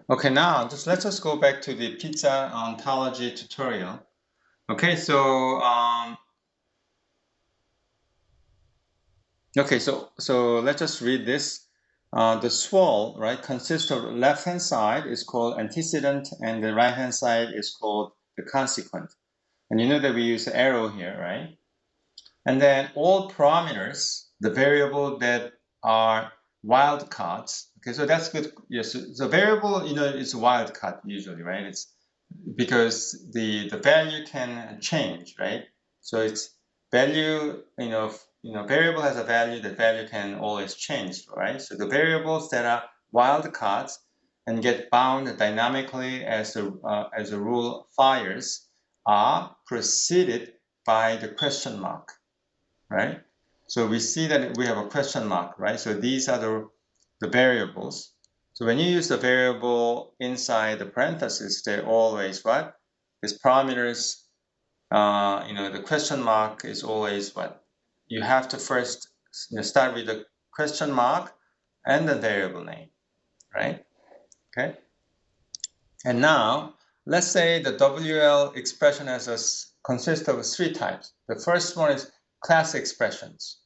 Okay, now let's just go back to the pizza ontology tutorial. Okay, so let's just read this. The SWRL, right, consists of the left-hand side is called antecedent, and the right-hand side is called the consequent. And you know that we use the arrow here, right? And then all parameters, the variable that are wildcards. Okay, so that's good. Yes, the variable, you know, is a wildcard usually, right? It's because the value can change, right? So it's value, variable has a value. The value can always change, right? So the variables that are wildcards and get bound dynamically as the rule fires are preceded by the question mark, right? So we see that we have a question mark, right? So these are the variables. So when you use the variable inside the parentheses, they always what? These parameters, the question mark is always what? You have to first start with the question mark and the variable name, right? Okay. And now let's say the WL expression consists of three types. The first one is class expressions.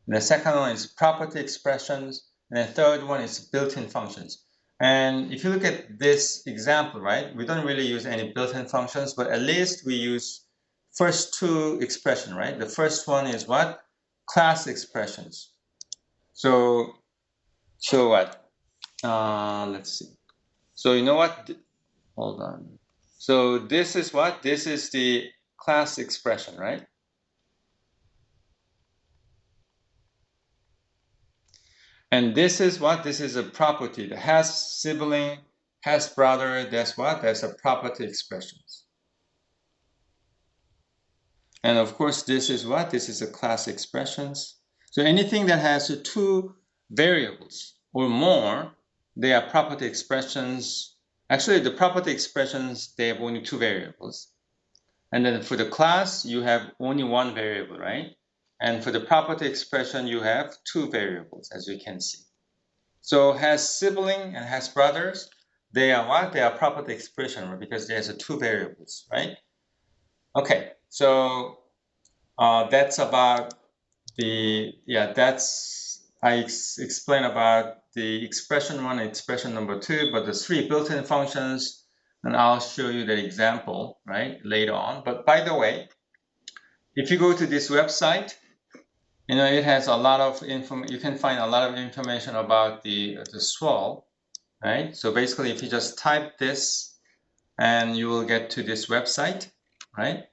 And the second one is property expressions. And the third one is built-in functions. And if you look at this example, right, we don't really use any built-in functions, but at least we use first two expressions, right? The first one is what? Class expressions. So what? Let's see. So you know what? Hold on. So this is what? This is the class expression, right? And this is what? This is a property. The has sibling, has brother, that's what? That's a property expressions. And of course, this is what? This is a class expressions. So anything that has two variables or more, they are property expressions. Actually, the property expressions, they have only two variables. And then for the class, you have only one variable, right? And for the property expression, you have two variables, as you can see. So has sibling and has brothers, they are what? They are property expression, right? Because there's two variables, right? Okay, so that's about I explained about the expression one and expression number two, but the three built-in functions, and I'll show you the example, right, later on. But by the way, if you go to this website, it has a lot of you can find a lot of information about the SWRL, right? So basically, if you just type this, and you will get to this website, right?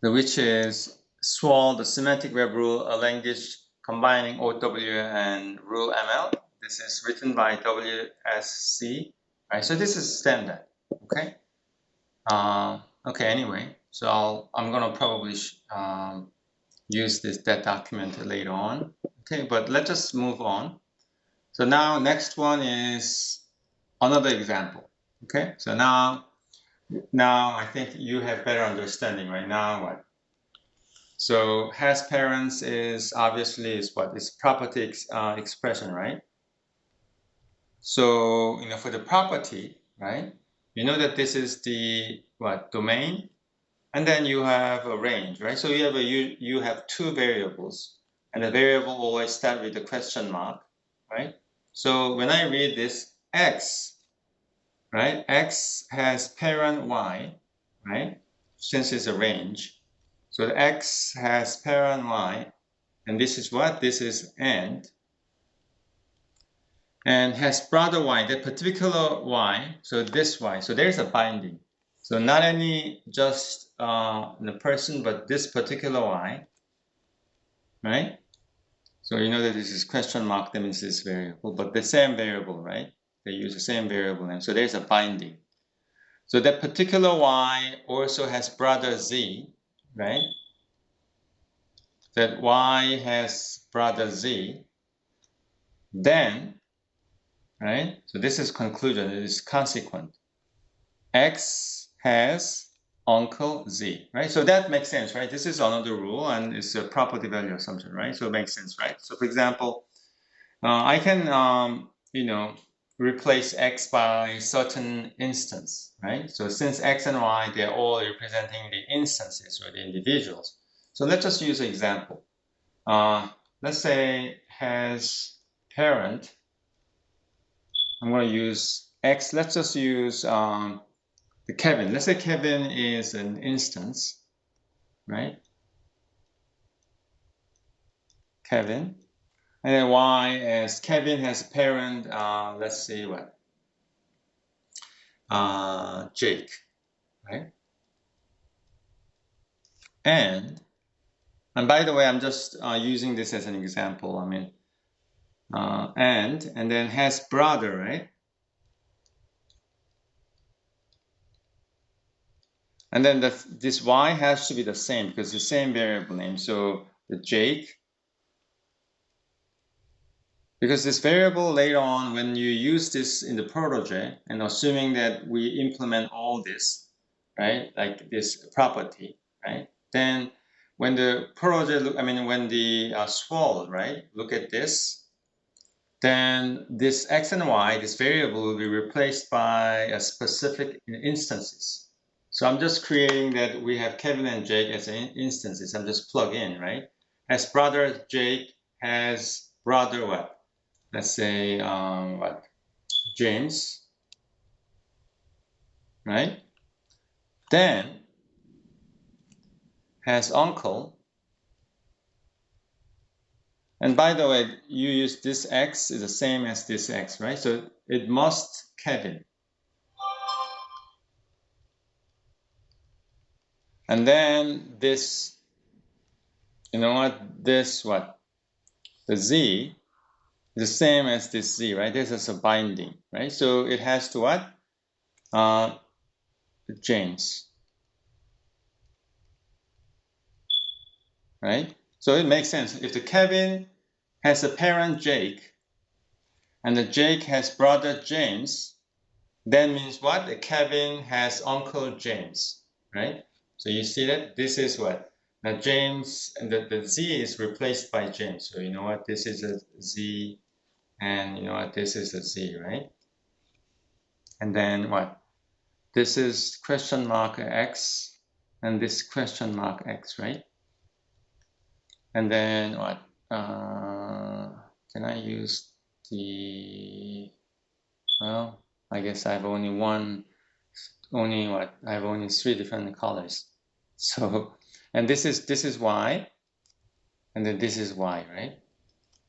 Which is SWRL, the Semantic Web Rule, a language combining OW and Rule ML. This is written by WSC, right? So this is standard, okay? Okay, anyway, so I'm gonna probably use that document later on. Okay, but let's just move on. So now next one is another example. Okay, so now I think you have better understanding right now. What? So has parents is obviously is what? It's property expression, right? So for the property, right? You know that this is the what domain, and then you have a range, right? So you have two variables, and the variable always start with the question mark, right? So when I read this x, right? X has parent y, right? Since it's a range. So the x has parent y, and this is what? This is and has brother y, that particular y, so this y. So there's a binding. So not any just the person, but this particular y, right? So you know that this is question mark, that means this variable, but the same variable, right? They use the same variable name. So there's a binding. So that particular y also has brother z, right? That y has brother z. Then, right? So this is conclusion, it is consequent. X has uncle z, right? So that makes sense, right? This is another rule, and it's a property value assumption, right? So it makes sense, right? So for example, I can, replace x by certain instance, right? So since x and y, they're all representing the instances or the individuals. So let's just use an example. Let's say has parent. I'm going to use x. Let's just use the Kevin. Let's say Kevin is an instance, right? Kevin. And then y as Kevin has a parent, let's see what? Jake, right? And by the way, I'm just using this as an example. I mean, and then has brother, right? And then this y has to be the same because the same variable name. So the Jake, because this variable later on, when you use this in the protege, and assuming that we implement all this, right, like this property, right, then when the protege, when the SWRL, right, look at this, then this x and y, this variable will be replaced by a specific instances. So I'm just creating that we have Kevin and Jake as instances. I'm just plug in, right? Has brother Jake, has brother what? Let's say what? James, right? Then has uncle. And by the way, you use this x is the same as this x, right? So it must Kevin. And then this, you know what? This what? The z is the same as this z, right? This is a binding, right? So it has to what? James, right? So it makes sense. If the Kevin has a parent Jake, and the Jake has brother James, then means what? The Kevin has uncle James, right? So you see that this is what? Now James, and the Z is replaced by James. So you know what? This is a Z, and you know what? This is a Z, right? And then what? This is question mark X, and this question mark X, right? And then what? Can I use the, well, I guess I have only I have only 3 different colors. So, and this is Y, and then this is Y, right?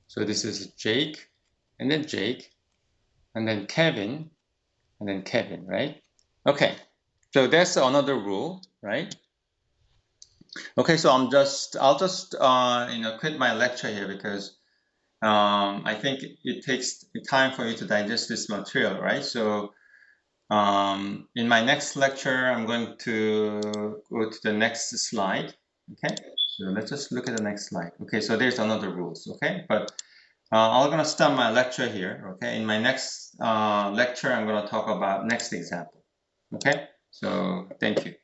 So this is Jake, and then Jake, and then Kevin, and then Kevin, right? Okay, so that's another rule, right? Okay, so I'll just quit my lecture here because I think it takes time for you to digest this material, right? So in my next lecture, I'm going to go to the next slide. Okay, so let's just look at the next slide. Okay, so there's another rules. Okay, but I'm going to stop my lecture here. Okay, in my next lecture, I'm going to talk about next example. Okay, so thank you.